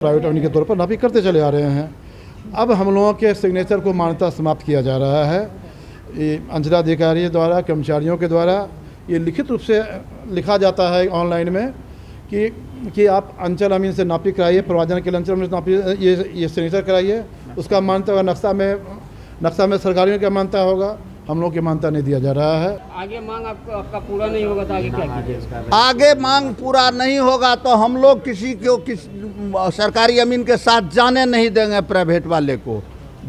Private अमीन के तौर पर नापी करते चले आ रहे हैं। अब हम लोगों के सिग्नेचर को मान्यता समाप्त किया जा रहा है। ये अंचलाधिकारी द्वारा, कर्मचारियों के द्वारा ये लिखित रूप से लिखा जाता है ऑनलाइन में कि आप अंचल अमीन से नापी कराइए, प्रवाचन के लिए अंचल अमीन से नापी ये सिग्नेचर कराइए। उसका मान्यता होगा, नक्शा में सरकारियों का मान्यता होगा, हम लोग की मान्यता नहीं दिया जा रहा है। आगे मांग आपका पूरा नहीं होगा तो आगे क्या कीजिए? आगे मांग पूरा नहीं होगा तो हम लोग किसी सरकारी अमीन के साथ जाने नहीं देंगे प्राइवेट वाले को।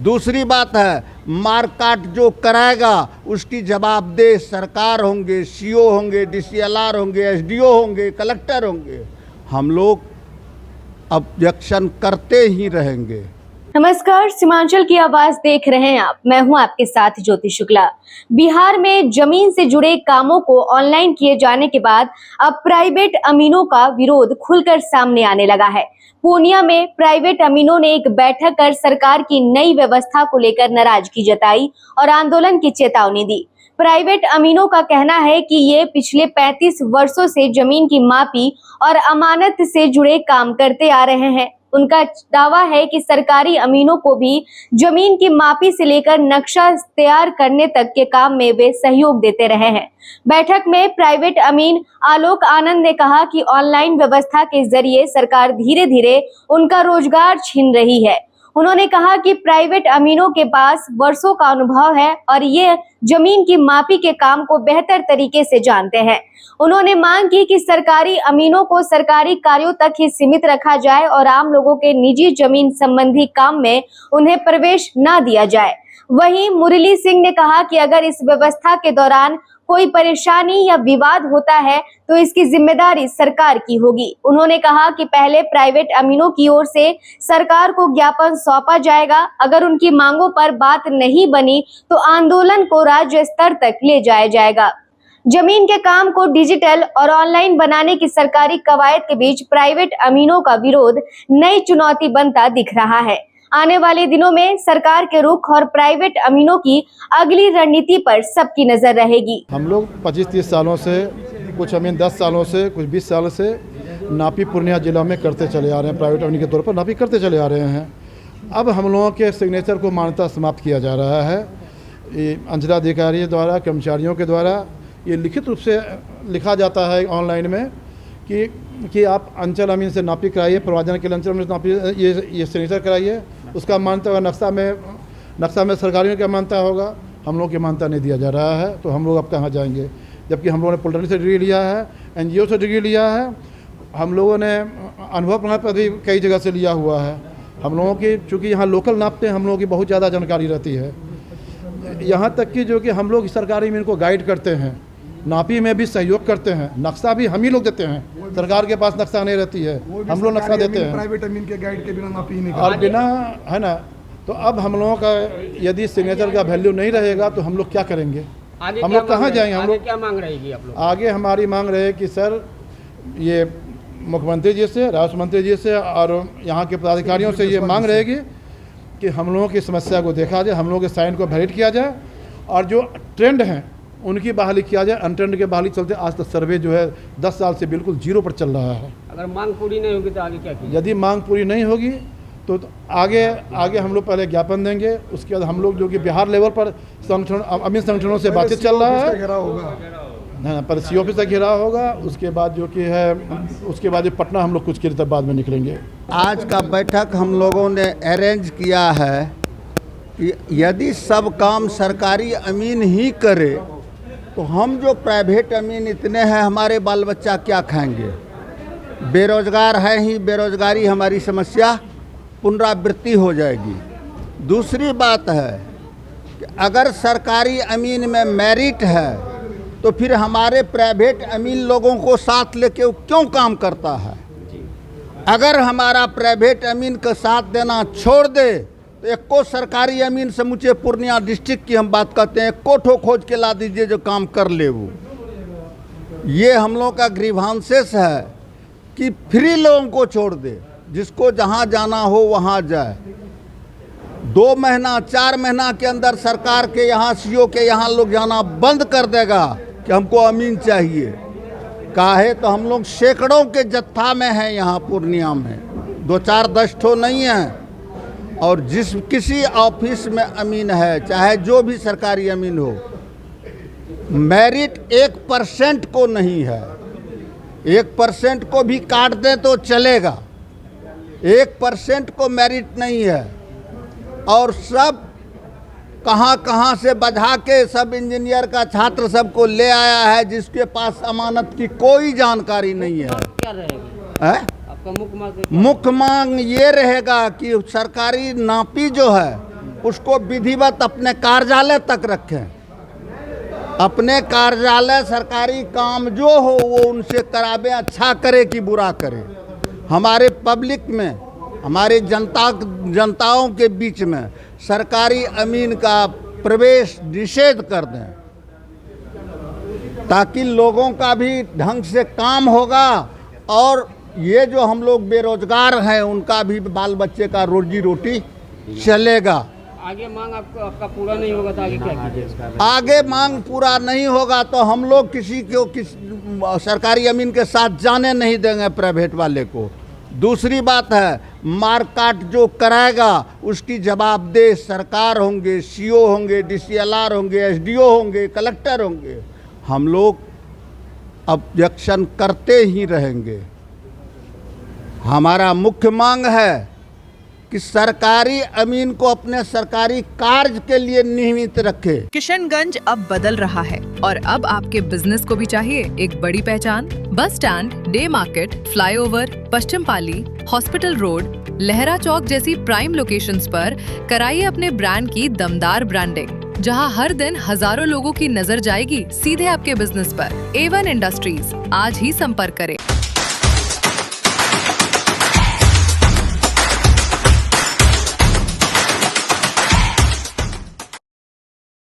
दूसरी बात है, मारकाट जो कराएगा उसकी जवाबदेह सरकार होंगे, सीओ होंगे, डीसीएलआर होंगे, एसडीओ होंगे, कलेक्टर होंगे। हम लोग ऑब्जेक्शन करते ही रहेंगे। नमस्कार, सीमांचल की आवाज देख रहे हैं आप। मैं हूं आपके साथ ज्योति शुक्ला। बिहार में जमीन से जुड़े कामों को ऑनलाइन किए जाने के बाद अब प्राइवेट अमीनों का विरोध खुलकर सामने आने लगा है। पूर्णिया में प्राइवेट अमीनों ने एक बैठक कर सरकार की नई व्यवस्था को लेकर नाराजगी जताई और आंदोलन की चेतावनी दी। प्राइवेट अमीनों का कहना है कि ये पिछले 35 वर्षों से जमीन की मापी और अमानत से जुड़े काम करते आ रहे हैं। उनका दावा है कि सरकारी अमीनों को भी जमीन की मापी से लेकर नक्शा तैयार करने तक के काम में वे सहयोग देते रहे हैं। बैठक में प्राइवेट अमीन आलोक आनंद ने कहा कि ऑनलाइन व्यवस्था के जरिए सरकार धीरे धीरे उनका रोजगार छीन रही है। उन्होंने कहा कि प्राइवेट अमीनों के पास वर्षों का अनुभव है और ये जमीन की मापी के काम को बेहतर तरीके से जानते हैं। उन्होंने मांग की कि सरकारी अमीनों को सरकारी कार्यों तक ही सीमित रखा जाए और आम लोगों के निजी जमीन संबंधी काम में उन्हें प्रवेश न दिया जाए। वहीं मुरली सिंह ने कहा कि अगर इस व्यवस्था के दौरान कोई परेशानी या विवाद होता है तो इसकी जिम्मेदारी सरकार की होगी। उन्होंने कहा कि पहले प्राइवेट अमीनों की ओर से सरकार को ज्ञापन सौंपा जाएगा। अगर उनकी मांगों पर बात नहीं बनी तो आंदोलन को राज्य स्तर तक ले जाया जाएगा। जमीन के काम को डिजिटल और ऑनलाइन बनाने की सरकारी कवायद के बीच प्राइवेट अमीनों का विरोध नई चुनौती बनता दिख रहा है। आने वाले दिनों में सरकार के रुख और प्राइवेट अमीनों की अगली रणनीति पर सबकी नजर रहेगी। हम लोग 25-30 सालों से, कुछ अमीन 10 सालों से, कुछ 20 साल से नापी पूर्णिया जिला में करते चले आ रहे हैं। प्राइवेट अमीन के तौर पर नापी करते चले आ रहे हैं। अब हम लोगों के सिग्नेचर को मान्यता समाप्त किया जा रहा है। ये अंचलाधिकारी द्वारा, कर्मचारियों के द्वारा ये लिखित रूप से लिखा जाता है ऑनलाइन में कि आप अंचल अमीन से नापी कराइए, प्रवाचन के लिए अंचल अमीन से नापी ये सिग्नेचर कराइए। उसका मान्यता होगा, नक्शा में सरकारियों का मान्यता होगा, हम लोग की मान्यता नहीं दिया जा रहा है। तो हम लोग अब कहाँ जाएंगे? जबकि हम लोगों ने पॉलिटेक्निक से डिग्री लिया है, एनजीओ से डिग्री लिया है, हम लोगों ने अनुभव प्रमाण पत्र भी कई जगह से लिया हुआ है। हम लोगों की चूँकि यहाँ लोकल नापते हैं, हम लोगों की बहुत ज़्यादा जानकारी रहती है। यहाँ तक कि जो कि हम लोग सरकारी अमीन को गाइड करते हैं, नापी में भी सहयोग करते हैं, नक्शा भी हम ही लोग देते हैं। सरकार के पास नक्शा नहीं रहती है, हम लोग नक्शा देते हैं। प्राइवेट अमीन के गाइड के बिना नापी नहीं और बिना, है ना। तो अब हम लोगों का यदि सिग्नेचर का वैल्यू नहीं रहेगा तो हम लोग क्या करेंगे? हम लोग कहाँ जाएंगे? हम लोग क्या मांग रहेगी आप लोग? आगे हमारी मांग रहे कि सर ये मुख्यमंत्री जी से, राष्ट्र मंत्री जी से और यहाँ के पदाधिकारियों से ये मांग रहेगी कि हम लोगों की समस्या को देखा जाए, हम लोगों के साइन को वैलिड किया जाए और जो ट्रेंड हैं उनकी बहाली किया जाए। अनट्रेंड के बहाली चलते आज तक सर्वे जो है 10 साल से बिल्कुल जीरो पर चल रहा है। अगर मांग पूरी नहीं होगी तो आगे क्या कीजिए? यदि मांग पूरी नहीं होगी तो आगे हम लोग पहले ज्ञापन देंगे। उसके बाद हम लोग जो कि बिहार लेवल पर संगठन, अमीन संगठनों से बातचीत चल रहा है, पर सी ऑफिस का घेराव होगा। उसके बाद जो कि है, उसके बाद पटना हम लोग कुछ देर बाद में निकलेंगे। आज का बैठक हम लोगों ने अरेंज किया है कि यदि सब काम सरकारी अमीन ही करे तो हम जो प्राइवेट अमीन इतने हैं, हमारे बाल बच्चा क्या खाएंगे? बेरोजगार है ही, बेरोजगारी हमारी समस्या पुनरावृत्ति हो जाएगी। दूसरी बात है कि अगर सरकारी अमीन में मेरिट है तो फिर हमारे प्राइवेट अमीन लोगों को साथ लेके वो क्यों काम करता है? अगर हमारा प्राइवेट अमीन का साथ देना छोड़ दे तो एको सरकारी अमीन समूचे पूर्णिया डिस्ट्रिक्ट की हम बात करते हैं, एको ठो खोज के ला दीजिए जो काम कर ले वो। ये हम लोग का ग्रीवांसेस है कि फ्री लोगों को छोड़ दे, जिसको जहाँ जाना हो वहाँ जाए। 2 महीना 4 महीना के अंदर सरकार के यहाँ, सीओ के यहाँ लोग जाना बंद कर देगा कि हमको अमीन चाहिए। काहे तो हम लोग सैकड़ों के जत्था में हैं यहाँ पूर्णिया में। दो चार 10 ठो नहीं है। और जिस किसी ऑफिस में अमीन है, चाहे जो भी सरकारी अमीन हो, मेरिट 1% को नहीं है। 1% को भी काट दें तो चलेगा, 1% को मेरिट नहीं है। और सब कहाँ से बधा के सब इंजीनियर का छात्र सबको ले आया है, जिसके पास अमानत की कोई जानकारी नहीं है। क्या रहेगा आपका मुख्य मांग? मुख्य मांग ये रहेगा कि सरकारी नापी जो है उसको विधिवत अपने कार्यालय तक रखें। अपने कार्यालय सरकारी काम जो हो वो उनसे करावे, अच्छा करे कि बुरा करे। हमारे पब्लिक में, हमारे जनताओं के बीच में सरकारी अमीन का प्रवेश निषेध कर दें, ताकि लोगों का भी ढंग से काम होगा और ये जो हम लोग बेरोजगार हैं उनका भी बाल बच्चे का रोजी रोटी चलेगा। आगे मांग आपका पूरा नहीं होगा तो आगे क्या कीजिएगा? आगे मांग पूरा नहीं होगा तो हम लोग किसी को सरकारी अमीन के साथ जाने नहीं देंगे, प्राइवेट वाले को। दूसरी बात है, मारकाट जो कराएगा उसकी जवाबदेह सरकार होंगे, सीओ होंगे, डीसीएलआर होंगे, एसडीओ होंगे, कलेक्टर होंगे। हम लोग ऑब्जेक्शन करते ही रहेंगे। हमारा मुख्य मांग है कि सरकारी अमीन को अपने सरकारी कार्य के लिए नियमित रखे। किशनगंज अब बदल रहा है और अब आपके बिजनेस को भी चाहिए एक बड़ी पहचान। Bus stand, day market, flyover, Paschim Pali, hospital road, Lahra Chowk जैसी प्राइम लोकेशंस पर कराइए अपने ब्रांड की दमदार ब्रांडिंग, जहां हर दिन हजारों लोगों की नजर जाएगी सीधे आपके बिजनेस पर। A1 इंडस्ट्रीज, आज ही संपर्क करें।